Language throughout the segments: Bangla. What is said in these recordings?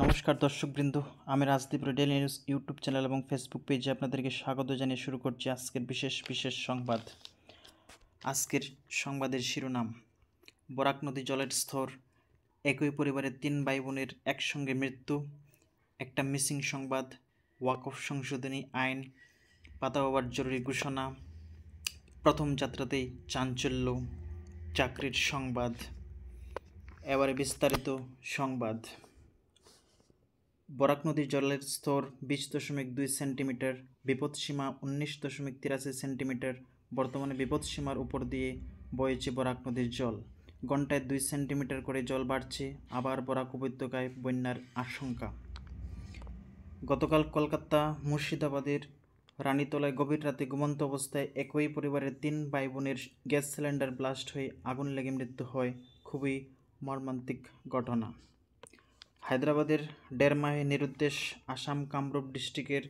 নমস্কার দর্শকবৃন্দ, আমি Rajdeep daily news YouTube channel এবং ফেসবুক পেজে আপনাদেরকে স্বাগত জানিয়ে শুরু করছি আজকের বিশেষ সংবাদ। আজকের সংবাদের শিরোনাম: বরাক নদী জলের স্তর, একই পরিবারের 3 ভাই বোনের একসঙ্গে মৃত্যু, একটা মিসিং সংবাদ, ওয়াকফ সংশোধনী আইন পাতা হওয়ার জরুরি ঘোষণা, প্রথম যাত্রাতেই চাঞ্চল্য, চাকরির সংবাদ। এবারে বিস্তারিত সংবাদ। বরাক নদীর জলের স্তর 20.2 সেন্টিমিটার, বিপদসীমা 19.83 সেন্টিমিটার। বর্তমানে বিপদসীমার উপর দিয়ে বইছে বরাক নদীর জল। ঘন্টায় 2 সেন্টিমিটার করে জল বাড়ছে। আবার বরাক উপত্যকায় বন্যার আশঙ্কা। গতকাল কলকাতা মুর্শিদাবাদের রানীতলায় গভীর রাতে ঘুমন্ত অবস্থায় একই পরিবারের 3 ভাই বোনের গ্যাস সিলিন্ডার ব্লাস্ট হয়ে আগুন লেগে মৃত্যু হয়। খুবই মর্মান্তিক ঘটনা। হায়দ্রাবাদের ডেরমাহে নিরুদ্দেশ আসাম কামরূপ ডিস্ট্রিক্টের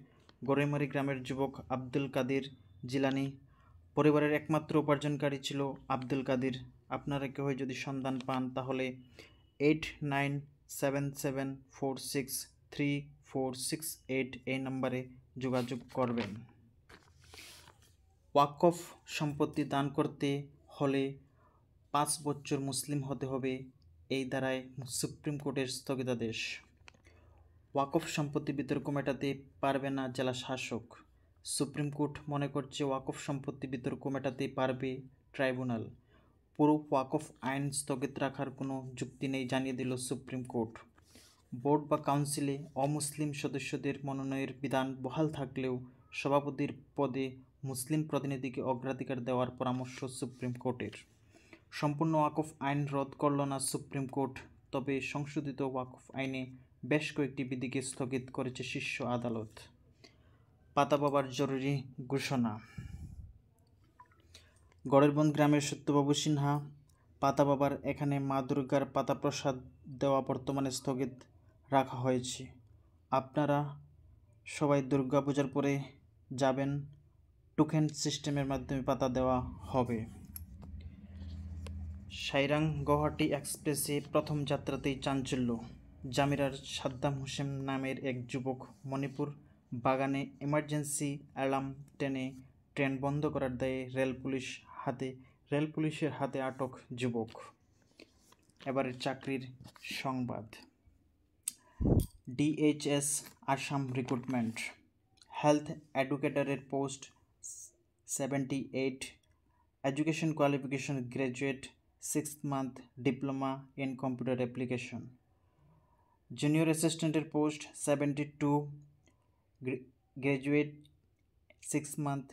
গড়েমারি গ্রামের যুবক আব্দুল কাদির জিলানি। পরিবারের একমাত্র উপার্জনকারী ছিল আব্দুল কাদির। আপনারা কেউ যদি সন্ধান পান তাহলে 8977463468 এই নম্বরে যোগাযোগ করবেন। ওয়াকফ সম্পত্তি দান করতে হলে 5 বছর মুসলিম হতে হবে, এই দ্বারাই সুপ্রিম কোর্টের স্থগিতাদেশ। ওয়াকফ সম্পত্তি বিতর্ক মেটাতে পারবে না জেলা শাসক। সুপ্রিম কোর্ট মনে করছে ওয়াকফ সম্পত্তি বিতর্ক মেটাতে পারবে ট্রাইব্যুনাল। পুরো ওয়াকফ আইন স্থগিত রাখার কোনো যুক্তি নেই জানিয়ে দিল সুপ্রিম কোর্ট। বোর্ড বা কাউন্সিলে অমুসলিম সদস্যদের মনোনয়নের বিধান বহাল থাকলেও সভাপতির পদে মুসলিম প্রতিনিধিকে অগ্রাধিকার দেওয়ার পরামর্শ সুপ্রিম কোর্টের। সম্পূর্ণ ওয়াকফ আইন রদ করল না সুপ্রিম কোর্ট, তবে সংশোধিত ওয়াকফ আইনে বেশ কয়েকটি বিধিকে স্থগিত করেছে শীর্ষ আদালত। পাতা বাবার জরুরি ঘোষণা। গড়েরবন্দ গ্রামের সত্যবাবু সিনহা পাতা বাবার এখানে মা দুর্গার পাতা প্রসাদ দেওয়া বর্তমানে স্থগিত রাখা হয়েছে। আপনারা সবাই দুর্গা পূজার পরে যাবেন, টোকেন সিস্টেমের মাধ্যমে পাতা দেওয়া হবে। সাইরাং গুয়াহাটি এক্সপ্রেসে প্রথম যাত্রাতেই চাঞ্চল্য। জামিরার সাদ্দাম হোসেন নামের এক যুবক মণিপুর বাগানে এমার্জেন্সি অ্যালার্ম টেনে ট্রেন বন্ধ করার দায়ে রেল পুলিশের হাতে আটক যুবক। এবারে চাকরির সংবাদ। DHS Assam recruitment. হেলথ এডুকেটরের post 78, education qualification graduate, 6 month diploma in computer application. Junior অ্যাসিস্ট্যান্টের post 72, graduate, 6 month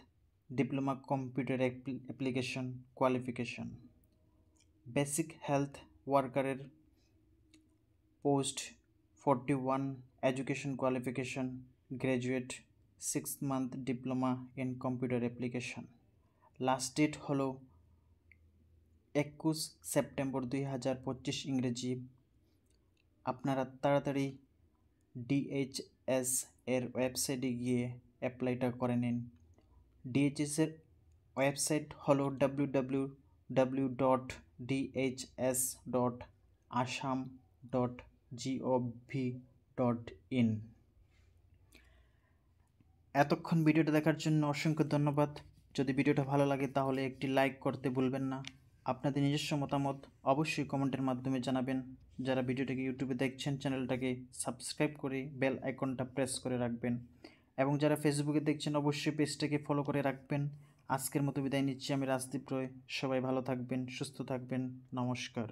diploma computer application qualification. Basic health ওয়ার্কারের post 41, education qualification graduate, 6 month diploma in computer application. Last date হলো 21 সেপ্টেম্বর 2025 ইংরেজি। আপনারা তাড়াতাড়ি ডিএইচএস এর ওয়েবসাইটে গিয়ে অ্যাপ্লাইটা করে নিন। ডিএইচএস এর ওয়েবসাইট হলো www.dhs.assam.gov.in। এতক্ষণ ভিডিওটা দেখার জন্য অসংখ্য ধন্যবাদ। যদি ভিডিওটা ভালো লাগে তাহলে একটি লাইক করতে ভুলবেন না। আপনাদের নিজস্ব মতামত অবশ্যই কমেন্টের মাধ্যমে জানাবেন। যারা ভিডিওটাকে ইউটিউবে দেখছেন চ্যানেলটাকে সাবস্ক্রাইব করে বেল আইকনটা প্রেস করে রাখবেন, এবং যারা ফেসবুকে দেখছেন অবশ্যই পেজটাকে ফলো করে রাখবেন। আজকের মতো বিদায় নিচ্ছি আমি রাজদীপ রয়। সবাই ভালো থাকবেন, সুস্থ থাকবেন। নমস্কার।